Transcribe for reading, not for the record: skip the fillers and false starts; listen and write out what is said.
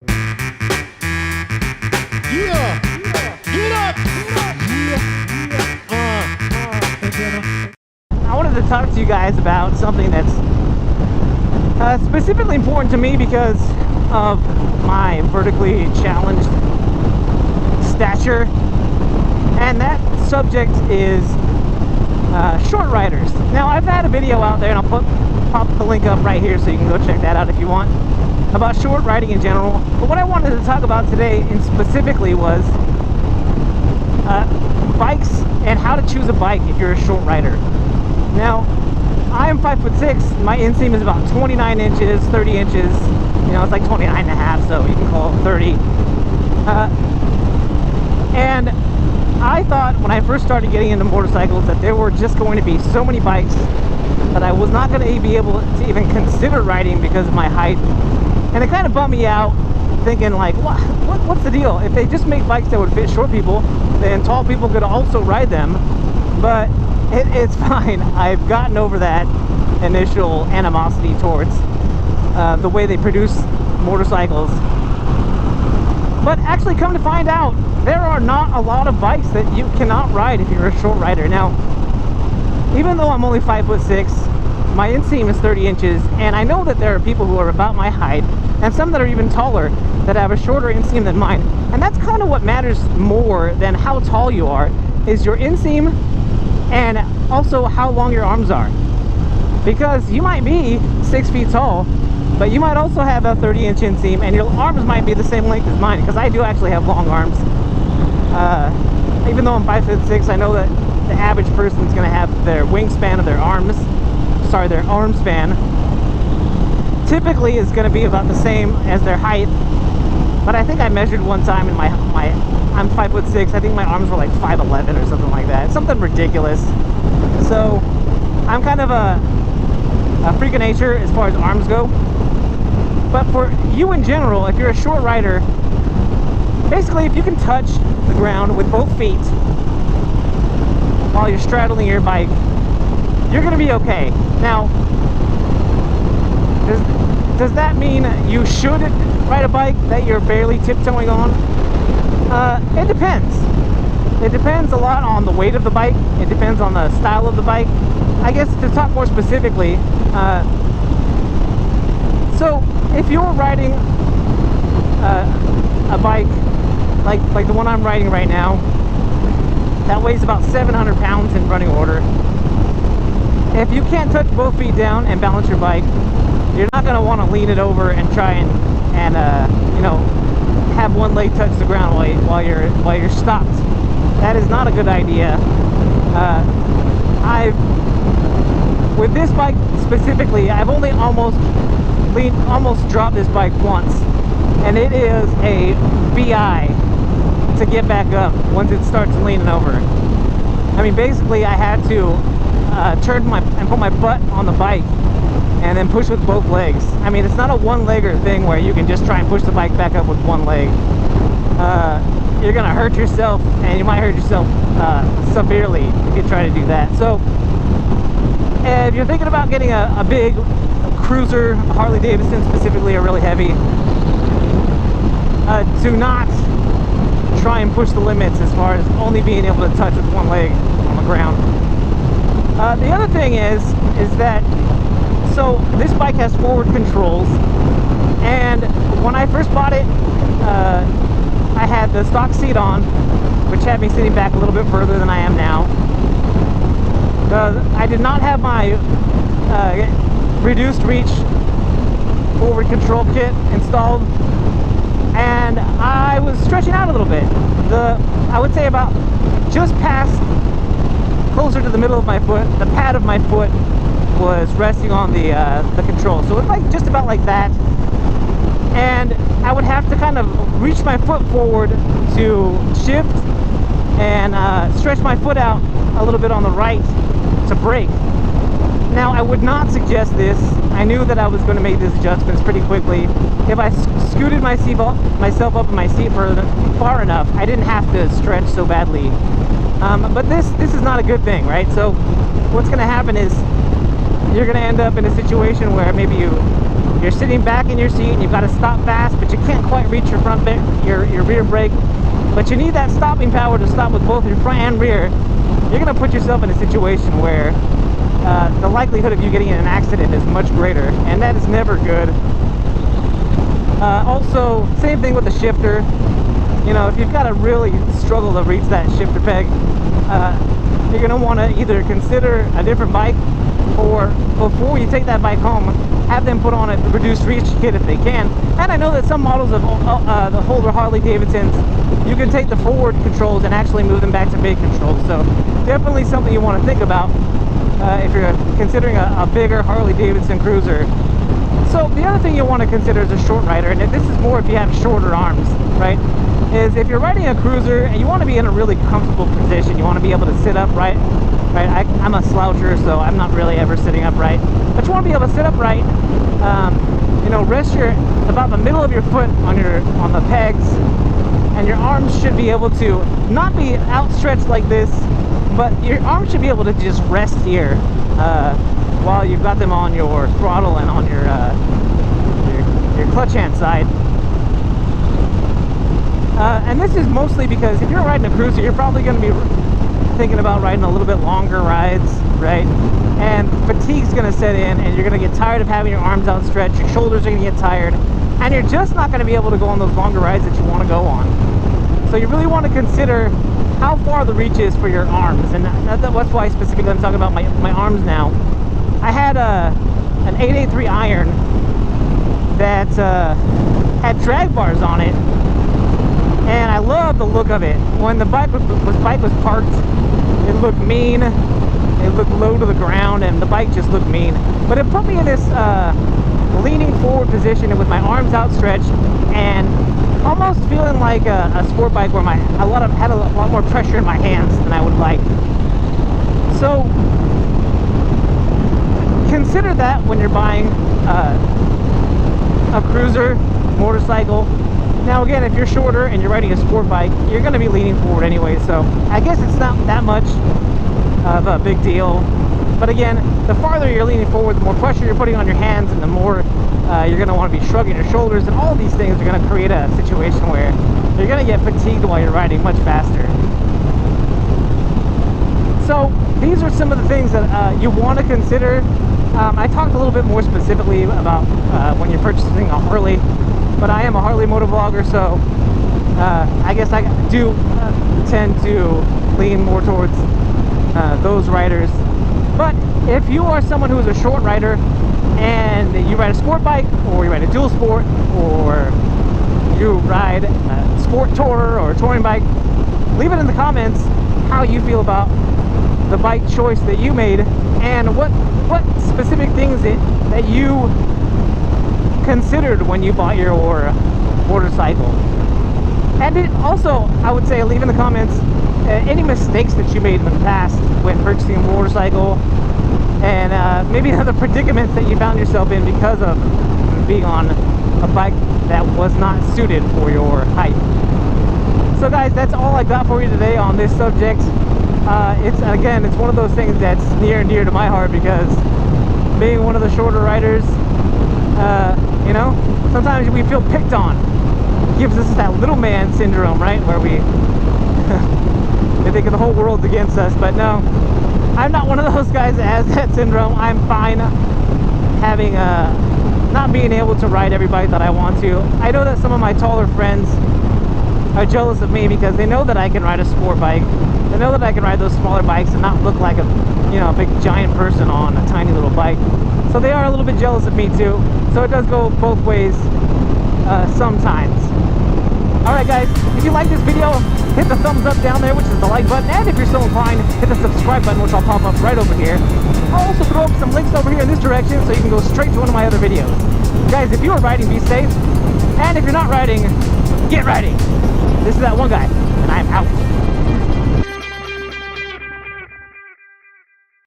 Yeah! Get up! I wanted to talk to you guys about something that's specifically important to me because of my vertically challenged stature, and that subject is short riders. Now, I've had a video out there, and I'll pop the link up right here so you can go check that out if you want, about short riding in general. But what I wanted to talk about today and specifically was bikes and how to choose a bike if you're a short rider. Now, I am 5'6". My inseam is about 29 inches, 30 inches. You know, it's like 29 and a half, so you can call it 30. And I thought when I first started getting into motorcycles that there were just going to be so many bikes that I was not going to be able to even consider riding because of my height. And it kind of bummed me out, thinking like, what's the deal? If they just make bikes that would fit short people, then tall people could also ride them. But it's fine. I've gotten over that initial animosity towards the way they produce motorcycles. But actually, come to find out, there are not a lot of bikes that you cannot ride if you're a short rider. Now, even though I'm only 5'6", my inseam is 30 inches, and I know that there are people who are about my height, and some that are even taller, that have a shorter inseam than mine. And that's kind of what matters more than how tall you are, is your inseam and also how long your arms are. Because you might be 6 feet tall, but you might also have a 30-inch inseam, and your arms might be the same length as mine, because I do actually have long arms. Even though I'm 5'6", I know that the average person is going to have their wingspan of their arms, their arm span, typically is going to be about the same as their height. But I think I measured one time, and I'm 5'6". I think my arms were like 5'11" or something like that. Something ridiculous. So I'm kind of a freak of nature as far as arms go. But for you in general, if you're a short rider, basically if you can touch the ground with both feet while you're straddling your bike, you're gonna be okay. Now, does that mean you should ride a bike that you're barely tiptoeing on? It depends. It depends a lot on the weight of the bike. It depends on the style of the bike. I guess to talk more specifically, so if you're riding a bike like the one I'm riding right now, that weighs about 700 pounds in running order, if you can't touch both feet down and balance your bike, you're not going to want to lean it over and try and you know, have one leg touch the ground while you're stopped. That is not a good idea. With this bike specifically, I've only almost dropped this bike once, and it is a BI to get back up once it starts leaning over. I mean, basically I had to turn and put my butt on the bike and then push with both legs. I mean, it's not a one-legger thing where you can just try and push the bike back up with one leg. You're gonna hurt yourself, and you might hurt yourself severely if you try to do that. So if you're thinking about getting a big cruiser, Harley Davidson specifically, are really heavy, do not try and push the limits as far as only being able to touch with one leg on the ground. The other thing is that, so this bike has forward controls, and when I first bought it, I had the stock seat on, which had me sitting back a little bit further than I am now. I did not have my reduced reach forward control kit installed, and I was stretching out a little bit. I would say about just past, closer to the middle of my foot, the pad of my foot was resting on the control. So it's like just about like that, and I would have to kind of reach my foot forward to shift and stretch my foot out a little bit on the right to brake. Now, I would not suggest this. I knew that I was going to make these adjustments pretty quickly. If I scooted myself up in my seat far enough, I didn't have to stretch so badly. But this is not a good thing, right? So what's going to happen is you're going to end up in a situation where maybe you you're sitting back in your seat and you've got to stop fast, but you can't quite reach your your rear brake, but you need that stopping power to stop with both your front and rear, you're going to put yourself in a situation where the likelihood of you getting in an accident is much greater, and that is never good. Also, same thing with the shifter. You know, if you've got to really struggle to reach that shifter peg, you're going to want to either consider a different bike, or before you take that bike home, have them put on a reduced reach kit if they can. And I know that some models of the older Harley Davidsons, you can take the forward controls and actually move them back to big controls. So definitely something you want to think about if you're considering a bigger Harley Davidson cruiser. So the other thing you want to consider as a short rider, and this is more if you have shorter arms, right, is if you're riding a cruiser and you want to be in a really comfortable position, you want to be able to sit upright, right? I'm a sloucher, so I'm not really ever sitting upright, but you want to be able to sit upright. You know, rest about the middle of your foot on the pegs, and your arms should be able to not be outstretched like this, but your arms should be able to just rest here while you've got them on your throttle and on your clutch hand side. And this is mostly because if you're riding a cruiser, you're probably going to be thinking about riding a little bit longer rides, right? And fatigue's going to set in, and you're going to get tired of having your arms outstretched, your shoulders are going to get tired, and you're just not going to be able to go on those longer rides that you want to go on. So you really want to consider how far the reach is for your arms, and that's why specifically I'm talking about my arms now. I had an 883 iron that had drag bars on it, and I love the look of it. When the bike was parked, it looked mean, it looked low to the ground, and the bike just looked mean. But it put me in this leaning forward position with my arms outstretched and almost feeling like a sport bike where I had a lot more pressure in my hands than I would like. So consider that when you're buying a cruiser, motorcycle. Now again, if you're shorter and you're riding a sport bike, you're going to be leaning forward anyway, so I guess it's not that much of a big deal. But again, the farther you're leaning forward, the more pressure you're putting on your hands, and the more you're going to want to be shrugging your shoulders, and all of these things are going to create a situation where you're going to get fatigued while you're riding much faster. So these are some of the things that you want to consider. I talked a little bit more specifically about when you're purchasing a Harley, but I am a Harley motovlogger, so I guess I do tend to lean more towards those riders. But if you are someone who is a short rider and you ride a sport bike, or you ride a dual sport, or you ride a sport tourer or a touring bike, leave it in the comments how you feel about the bike choice that you made, and what specific things that you considered when you bought your motorcycle. And also, I would say, leave in the comments any mistakes that you made in the past when purchasing a motorcycle, and maybe other predicaments that you found yourself in because of being on a bike that was not suited for your height. So guys, that's all I got for you today on this subject. It's one of those things that's near and dear to my heart, because being one of the shorter riders, you know, sometimes we feel picked on. It gives us that little man syndrome, right, where we they think the whole world's against us. But no, I'm not one of those guys that has that syndrome. I'm fine having not being able to ride every bike that I want to. I know that some of my taller friends are jealous of me because they know that I can ride a sport bike. They know that I can ride those smaller bikes and not look like a big giant person on a tiny little bike. So they are a little bit jealous of me too. So it does go both ways sometimes. Alright guys, if you like this video, hit the thumbs up down there, which is the like button, and if you're so inclined, hit the subscribe button, which I'll pop up right over here. I'll also throw up some links over here in this direction so you can go straight to one of my other videos. Guys, if you are riding, be safe, and if you're not riding, get riding. This is that one guy, and I'm out.